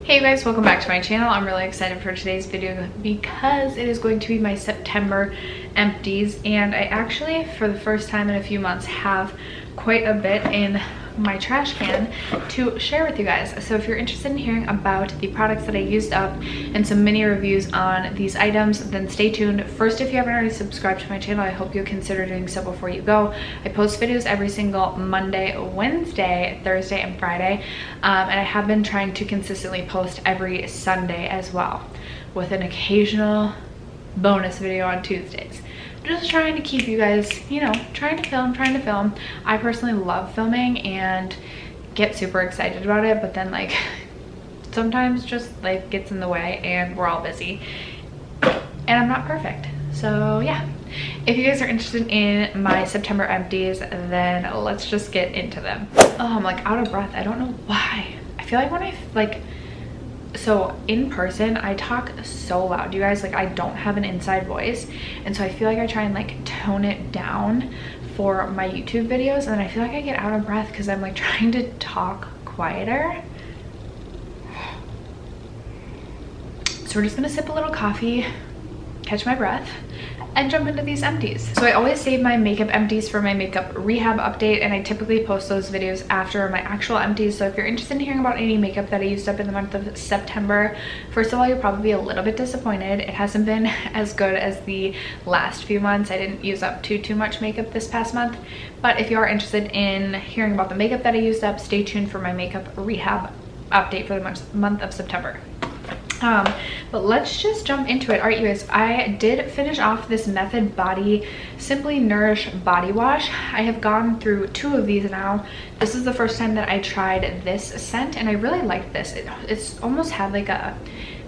Hey you guys, welcome back to my channel. I'm really excited for today's video because it is going to be my September empties, and I actually, for the first time in a few months, have quite a bit in my trash can to share with you guys. So if you're interested in hearing about the products that I used up and some mini reviews on these items, then stay tuned. First, if you haven't already subscribed to my channel, I hope you'll consider doing so before you go. I post videos every single Monday, Wednesday, Thursday, and Friday, and I have been trying to consistently post every Sunday as well, with an occasional bonus video on Tuesdays. Just trying to keep you guys, you know, trying to film. I personally love filming and get super excited about it, but then like sometimes just life gets in the way and we're all busy and I'm not perfect. So yeah, if you guys are interested in my September empties, then let's just get into them. Oh, I'm like out of breath. I don't know why. I feel like when I so in person I talk so loud, you guys. Like, I don't have an inside voice, and so I feel like I try and like tone it down for my YouTube videos, and then I feel like I get out of breath because I'm like trying to talk quieter. So we're just gonna sip a little coffee, catch my breath, and jump into these empties. So I always save my makeup empties for my makeup rehab update, and I typically post those videos after my actual empties. So if you're interested in hearing about any makeup that I used up in the month of September, first of all, you'll probably be a little bit disappointed. It hasn't been as good as the last few months. I didn't use up too much makeup this past month, but if you are interested in hearing about the makeup that I used up, stay tuned for my makeup rehab update for the month of September. But let's just jump into it. All right, you guys, I did finish off this Method Body Simply Nourish body wash. I have gone through 2 of these now. This is the first time that I tried this scent, and I really liked this. It's almost had like a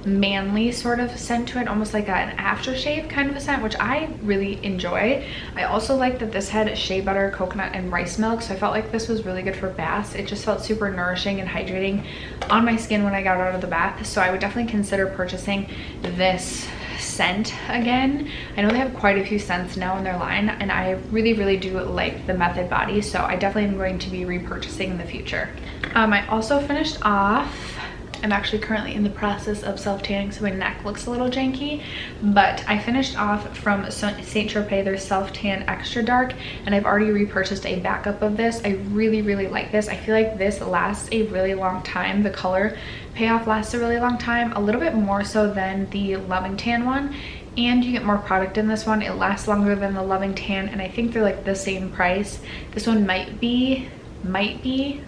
manly sort of scent to it, almost like an aftershave kind of a scent, which I really enjoy. I also like that this had shea butter, coconut, and rice milk, so I felt like this was really good for baths. It just felt super nourishing and hydrating on my skin when I got out of the bath, so I would definitely consider purchasing this scent again. I know they have quite a few scents now in their line, and I really do like the Method Body, so I definitely am going to be repurchasing in the future. I also finished off, I'm actually currently in the process of self-tanning, so my neck looks a little janky, but I finished off from Saint Tropez their self-tan extra dark, and I've already repurchased a backup of this. I really like this. I feel like this lasts a really long time. The color payoff lasts a really long time, a little bit more so than the Loving Tan one, and you get more product in this one. It lasts longer than the Loving Tan, and I think they're like the same price. This one might be $5,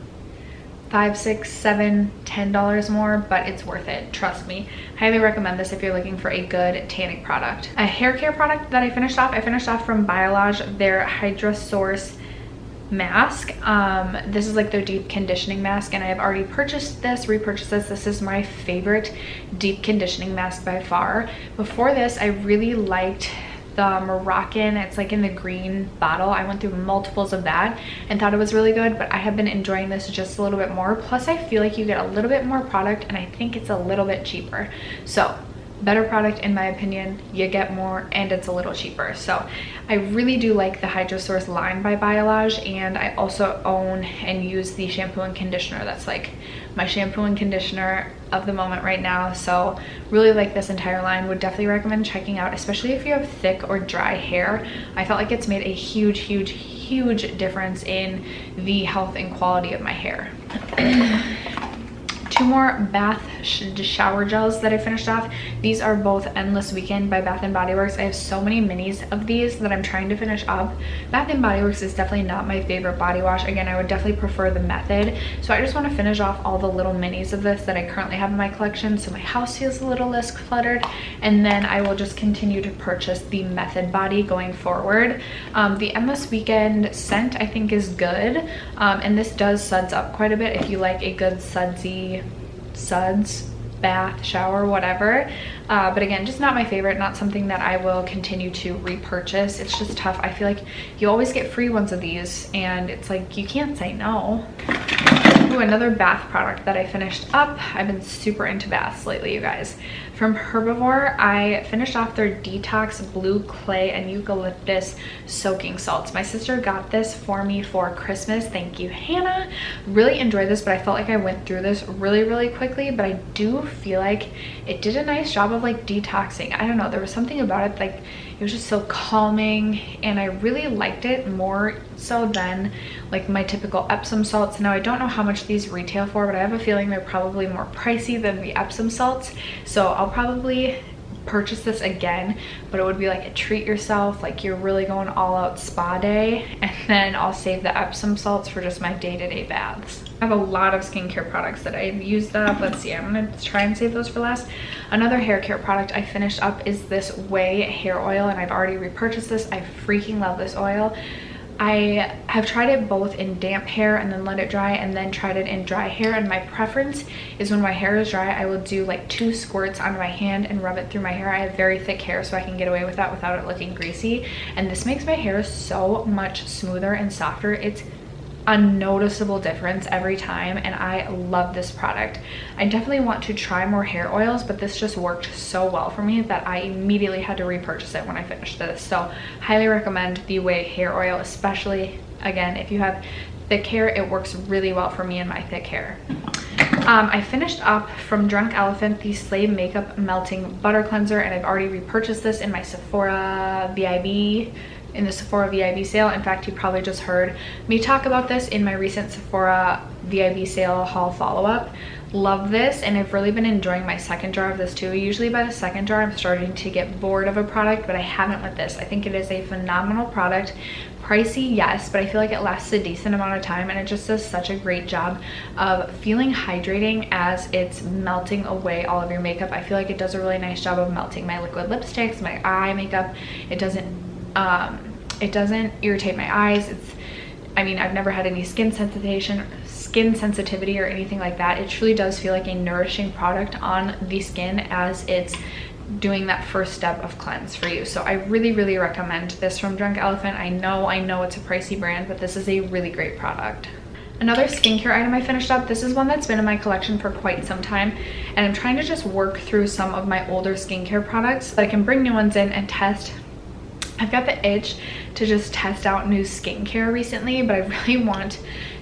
$6, $7, $10 more, but it's worth it, trust me. Highly recommend this if you're looking for a good tanning product. A hair care product that I finished off from Biolage, their Hydra Source mask. This is like their deep conditioning mask, and I have already repurchased this. This is my favorite deep conditioning mask by far. Before this, I really liked the Moroccan. It's like in the green bottle. I went through multiples of that and thought it was really good, but I have been enjoying this just a little bit more. Plus, I feel like you get a little bit more product, and I think it's a little bit cheaper. So better product in my opinion, you get more, and it's a little cheaper. So I really do like the Hydra Source line by Biolage, and I also own and use the shampoo and conditioner. That's like my shampoo and conditioner of the moment right now. So really like this entire line. Would definitely recommend checking out, especially if you have thick or dry hair. I felt like it's made a huge difference in the health and quality of my hair. 2 more bath shower gels that I finished off. These are both Endless Weekend by Bath & Body Works. I have so many minis of these that I'm trying to finish up. Bath & Body Works is definitely not my favorite body wash. Again, I would definitely prefer the Method. So I just want to finish off all the little minis of this that I currently have in my collection, so my house feels a little less cluttered, and then I will just continue to purchase the Method Body going forward. The Endless Weekend scent I think is good, and this does suds up quite a bit if you like a good suds bath, shower, whatever. But again, just not my favorite, not something that I will continue to repurchase. It's just tough. I feel like you always get free ones of these, and it's like you can't say no. Ooh, another bath product that I finished up. I've been super into baths lately, you guys. From Herbivore, I finished off their Detox Blue Clay and Eucalyptus Soaking Salts. My sister got this for me for Christmas. Thank you, Hannah. Really enjoyed this, but I felt like I went through this really quickly, but I do feel like it did a nice job of like detoxing. I don't know, there was something about it, like it was just so calming, and I really liked it more so than like my typical Epsom salts. Now I don't know how much these retail for, but I have a feeling they're probably more pricey than the Epsom salts, so I'll probably purchase this again, but it would be like a treat yourself, like you're really going all out spa day, and then I'll save the Epsom salts for just my day-to-day baths. I have a lot of skincare products that I've used up. Let's see, I'm gonna try and save those for last. Another hair care product I finished up is this Way hair oil, and I've already repurchased this. I freaking love this oil. I have tried it both in damp hair and then let it dry, and then tried it in dry hair, and my preference is when my hair is dry, I will do like 2 squirts on my hand and rub it through my hair. I have very thick hair, so I can get away with that without it looking greasy, and this makes my hair so much smoother and softer. It's a noticeable difference every time, and I love this product. I definitely want to try more hair oils, but this just worked so well for me that I immediately had to repurchase it when I finished this. So highly recommend the Way hair oil, especially again if you have thick hair. It works really well for me and my thick hair. I finished up from Drunk Elephant the Slave Makeup Melting Butter Cleanser, and I've already repurchased this in my Sephora VIB sale. In fact, you probably just heard me talk about this in my recent Sephora VIB sale haul follow-up. Love this, and I've really been enjoying my second jar of this too. Usually by the second jar I'm starting to get bored of a product, but I haven't with this. I think it is a phenomenal product. Pricey, yes, but I feel like it lasts a decent amount of time, and it just does such a great job of feeling hydrating as it's melting away all of your makeup. I feel like it does a really nice job of melting my liquid lipsticks, my eye makeup. It doesn't irritate my eyes. I mean, I've never had any skin sensitivity or anything like that. It truly does feel like a nourishing product on the skin as it's doing that first step of cleanse for you. So I really recommend this from Drunk Elephant. I know it's a pricey brand, but this is a really great product. Another skincare item I finished up, this is one that's been in my collection for quite some time, and I'm trying to just work through some of my older skincare products so that I can bring new ones in and test. I've got the itch to just test out new skincare recently, but I really want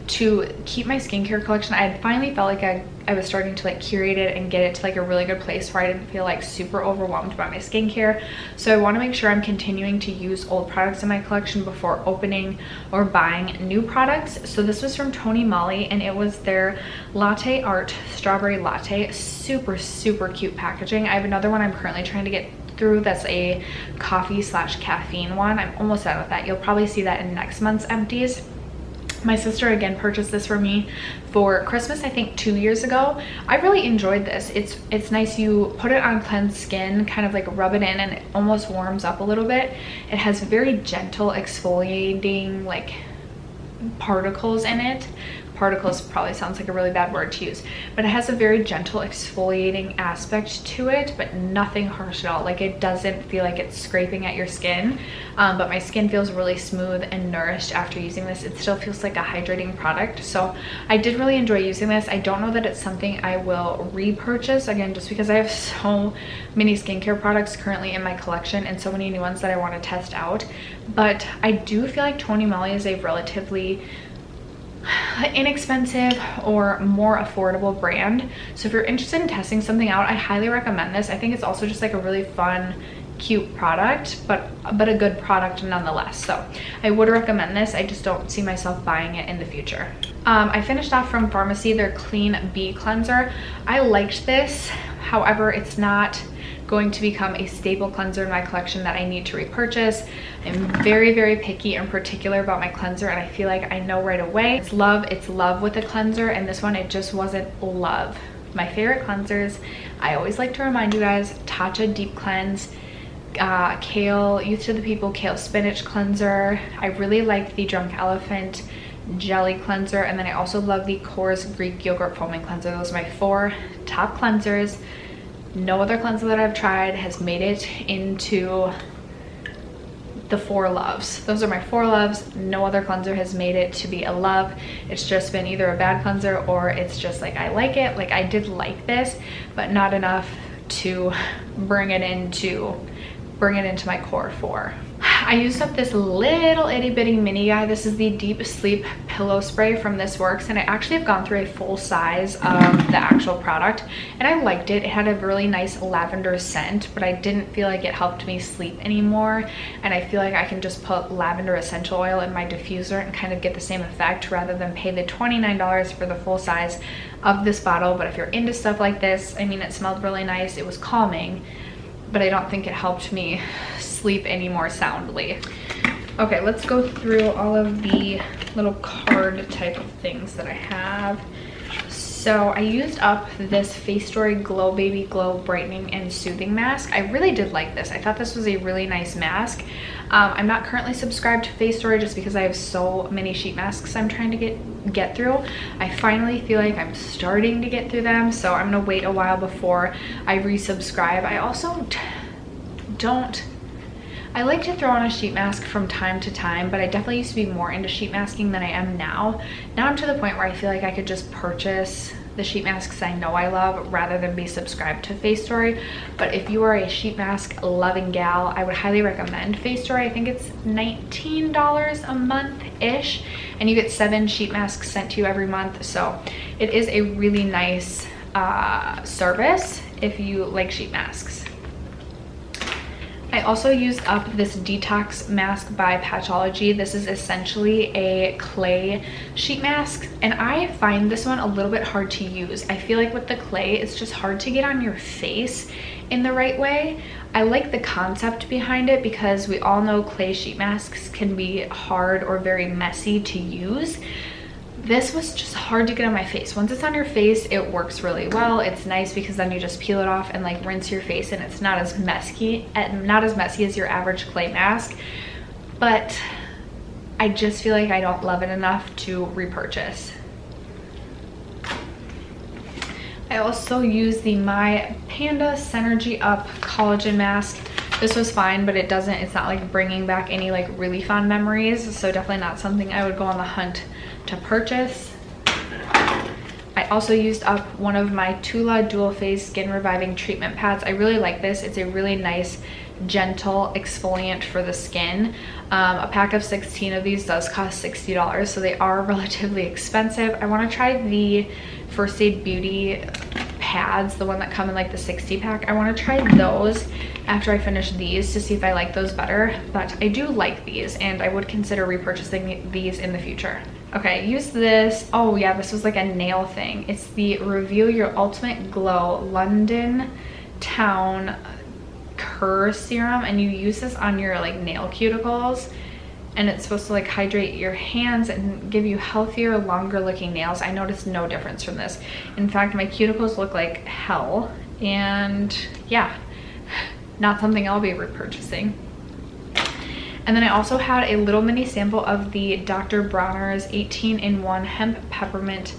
to keep my skincare collection. I had finally felt like I was starting to like curate it and get it to like a really good place where I didn't feel like super overwhelmed by my skincare. So I want to make sure I'm continuing to use old products in my collection before opening or buying new products. So this was from Tony Moly, and it was their Latte Art Strawberry Latte. Super cute packaging. I have another one I'm currently trying to get through that's a coffee/caffeine one. I'm almost done with that. You'll probably see that in next month's Empties. My sister again purchased this for me for Christmas, I think 2 years ago. I really enjoyed this. It's nice. You put it on cleansed skin, kind of like rub it in, and it almost warms up a little bit. It has very gentle exfoliating like particles in it. Particles probably sounds like a really bad word to use, but it has a very gentle exfoliating aspect to it, but nothing harsh at all. Like it doesn't feel like it's scraping at your skin, but my skin feels really smooth and nourished after using this. It still feels like a hydrating product, so I did really enjoy using this. I don't know that it's something I will repurchase again, just because I have so many skincare products currently in my collection and so many new ones that I want to test out, but I do feel like Tony Moly is a relatively inexpensive or more affordable brand. So if you're interested in testing something out, I highly recommend this. I think it's also just like a really fun, cute product, but a good product nonetheless. So I would recommend this. I just don't see myself buying it in the future. I finished off from Pharmacy their Clean Bee Cleanser. I liked this. However, it's not going to become a staple cleanser in my collection that I need to repurchase. I'm very picky and particular about my cleanser, and I feel like I know right away. It's love with the cleanser, and this one, it just wasn't love. My favorite cleansers, I always like to remind you guys, Tatcha Deep Cleanse, Kale, Youth to the People Kale Spinach Cleanser. I really like the Drunk Elephant Jelly Cleanser, and then I also love the Core's Greek Yogurt Foaming Cleanser. Those are my 4 top cleansers. No other cleanser that I've tried has made it into the 4 loves. Those are my 4 loves. No other cleanser has made it to be a love. It's just been either a bad cleanser or it's just like I like it. Like I did like this, but not enough to bring it into my core 4. I used up this little itty bitty mini guy. This is the Deep Sleep Pillow Spray from This Works, and I actually have gone through a full size of the actual product, and I liked it. It had a really nice lavender scent, but I didn't feel like it helped me sleep anymore, and I feel like I can just put lavender essential oil in my diffuser and kind of get the same effect rather than pay the $29 for the full size of this bottle. But if you're into stuff like this, I mean, it smelled really nice, it was calming, but I don't think it helped me sleep any more soundly. Okay, let's go through all of the little card type of things that I have. So I used up this Face Story Glow Baby Glow Brightening and Soothing Mask. I really did like this. I thought this was a really nice mask. I'm not currently subscribed to Face Story just because I have so many sheet masks I'm trying to get through. I finally feel like I'm starting to get through them, so I'm gonna wait a while before I resubscribe. I also I like to throw on a sheet mask from time to time, but I definitely used to be more into sheet masking than I am now. Now I'm to the point where I feel like I could just purchase the sheet masks I know I love rather than be subscribed to Face Story. But if you are a sheet mask loving gal, I would highly recommend Face Story. I think it's $19 a month-ish, and you get 7 sheet masks sent to you every month. So it is a really nice service if you like sheet masks. I also used up this detox mask by Patchology. This is essentially a clay sheet mask, and I find this one a little bit hard to use. I feel like with the clay, it's just hard to get on your face in the right way. I like the concept behind it because we all know clay sheet masks can be hard or very messy to use. This was just hard to get on my face. Once it's on your face, it works really well. It's nice because then you just peel it off and like rinse your face, and it's not as messy as your average clay mask. But I just feel like I don't love it enough to repurchase. I also use the My Panda Synergy Up Collagen Mask. This was fine, but it's not like bringing back any like really fond memories, so definitely not something I would go on the hunt to purchase. I also used up one of my Tula Dual Phase Skin Reviving Treatment Pads. I really like this. It's a really nice, gentle exfoliant for the skin. A pack of 16 of these does cost $60, so they are relatively expensive. I want to try the First Aid Beauty pads, the one that come in like the 60 pack. I want to try those after I finish these to see if I like those better, but I do like these and I would consider repurchasing these in the future. Okay, I used this. Oh yeah, this was like a nail thing. It's the Reveal Your Ultimate Glow London Town Cure Serum, and you use this on your like nail cuticles, and it's supposed to like hydrate your hands and give you healthier, longer looking nails. I noticed no difference from this. In fact, my cuticles look like hell, and yeah, not something I'll be repurchasing. And then I also had a little mini sample of the Dr. Bronner's 18-in-1 Hemp Peppermint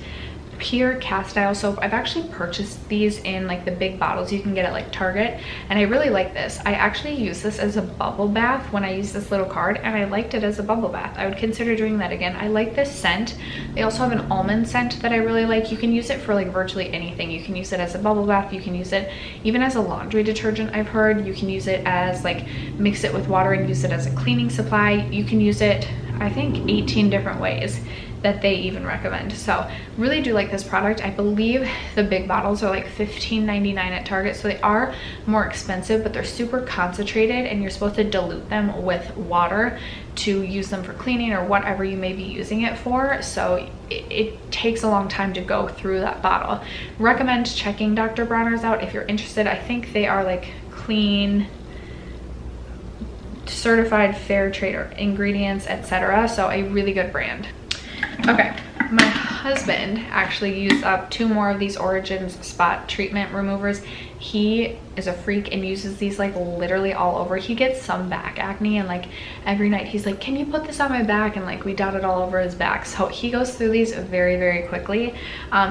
Pure Cast Iron Soap. I've actually purchased these in like the big bottles you can get at like Target, and I really like this. I actually use this as a bubble bath when I use this little card, and I liked it as a bubble bath. I would consider doing that again. I like this scent. They also have an almond scent that I really like. You can use it for like virtually anything. You can use it as a bubble bath. You can use it even as a laundry detergent, I've heard. You can use it as like mix it with water and use it as a cleaning supply. You can use it, I think, 18 different ways that they even recommend. So really do like this product. I believe the big bottles are like $15.99 at Target, so they are more expensive, but they're super concentrated and you're supposed to dilute them with water to use them for cleaning or whatever you may be using it for. So it takes a long time to go through that bottle. Recommend checking Dr. Bronner's out if you're interested. I think they are like clean, certified fair trade ingredients, etc. So a really good brand. Okay, my husband actually used up 2 more of these Origins spot treatment removers. He is a freak and uses these like literally all over. He gets some back acne, and like every night he's like, can you put this on my back? And like we dot it all over his back. So he goes through these very, very quickly.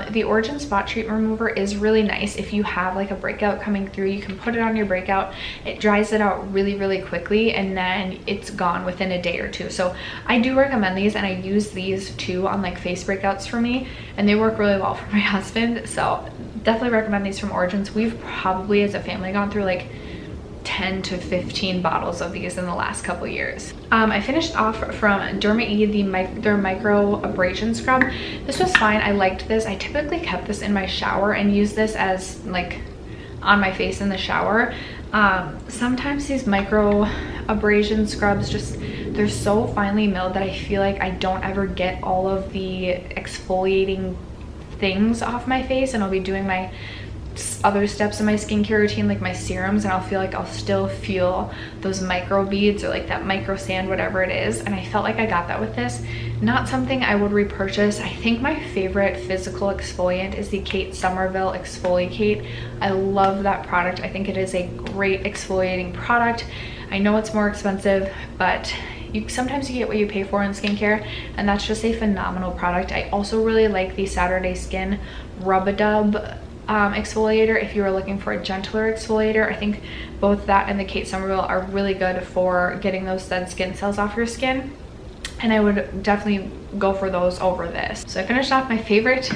The Origin spot treatment remover is really nice. If you have like a breakout coming through, you can put it on your breakout. It dries it out really, really quickly, and then it's gone within a day or 2. So I do recommend these, and I use these too on like face breakouts for me, and they work really well for my husband. So definitely recommend these from Origins. We've probably as a family gone through like 10 to 15 bottles of these in the last couple years. I finished off from Derma E their micro abrasion scrub. This was fine. I liked this. I typically kept this in my shower and use this as like on my face in the shower. Sometimes these micro abrasion scrubs they're so finely milled that I feel like I don't ever get all of the exfoliating things off my face, and I'll be doing my other steps in my skincare routine like my serums, and I'll feel like I'll still feel those micro beads or like that micro sand, whatever it is, and I felt like I got that with this. Not something I would repurchase. I think my favorite physical exfoliant is the Kate Somerville Exfoliate. I love that product. I think it is a great exfoliating product. I know it's more expensive, but sometimes you get what you pay for in skincare, and that's just a phenomenal product. I also really like the Saturday Skin Rub-a-Dub exfoliator. If you are looking for a gentler exfoliator, I think both that and the Kate Somerville are really good for getting those dead skin cells off your skin, and I would definitely go for those over this. So I finished off my favorite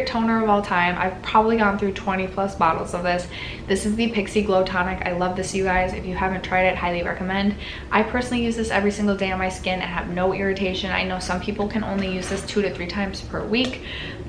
toner of all time. I've probably gone through 20 plus bottles of this. This is the Pixi Glow Tonic. I love this, you guys. If you haven't tried it, highly recommend. I personally use this every single day on my skin and have no irritation. I know some people can only use this 2 to 3 times per week,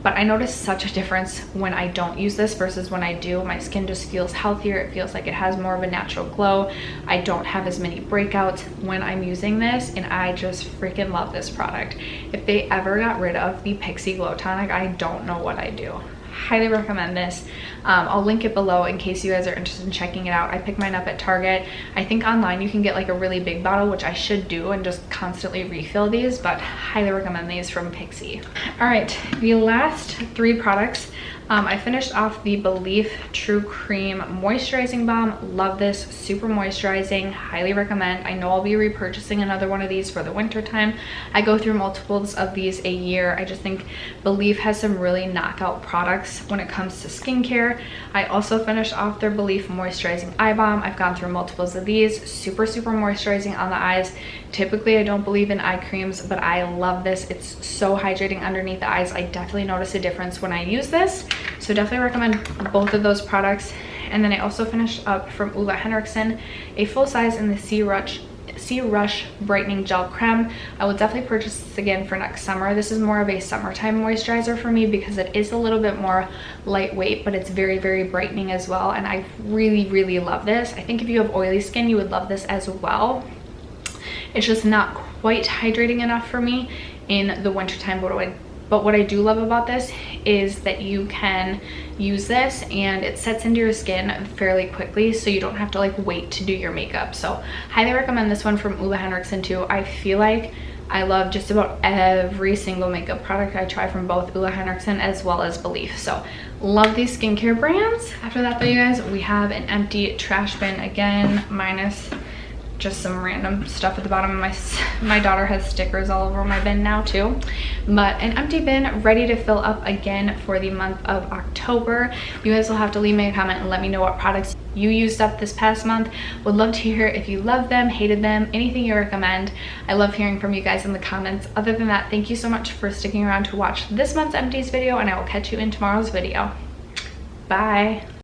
but I notice such a difference when I don't use this versus when I do. My skin just feels healthier. It feels like it has more of a natural glow. I don't have as many breakouts when I'm using this, and I just freaking love this product. If they ever got rid of the Pixi Glow Tonic, I don't know what I'd do. Highly recommend this. I'll link it below in case you guys are interested in checking it out. I picked mine up at Target. I think online you can get like a really big bottle, which I should do and just constantly refill these, but highly recommend these from Pixi. All right, the last 3 products. I finished off the Belif True Cream Moisturizing Balm. Love this, super moisturizing, highly recommend. I know I'll be repurchasing another one of these for the winter time. I go through multiples of these a year. I just think Belif has some really knockout products when it comes to skincare. I also finished off their Belif Moisturizing Eye Balm. I've gone through multiples of these, super moisturizing on the eyes. Typically I don't believe in eye creams, but I love this. It's so hydrating underneath the eyes. I definitely notice a difference when I use this. So definitely recommend both of those products. And then I also finished up from Ole Henriksen a full size in the Sea Rush Brightening Gel Creme. I will definitely purchase this again for next summer. This is more of a summertime moisturizer for me because it is a little bit more lightweight, but it's very brightening as well. And I really love this. I think if you have oily skin, you would love this as well. It's just not quite hydrating enough for me in the wintertime, but what I do love about this is that you can use this and it sets into your skin fairly quickly, so you don't have to like wait to do your makeup. So highly recommend this one from Ole Henriksen too. I feel like I love just about every single makeup product I try from both Ole Henriksen as well as Belif. So love these skincare brands. After that though, you guys, we have an empty trash bin again, minus just some random stuff at the bottom. My daughter has stickers all over my bin now too, but an empty bin ready to fill up again for the month of October. You guys will have to leave me a comment and let me know what products you used up this past month. Would love to hear if you loved them, hated them, anything you recommend. I love hearing from you guys in the comments. Other than that, thank you so much for sticking around to watch this month's empties video, and I will catch you in tomorrow's video. Bye.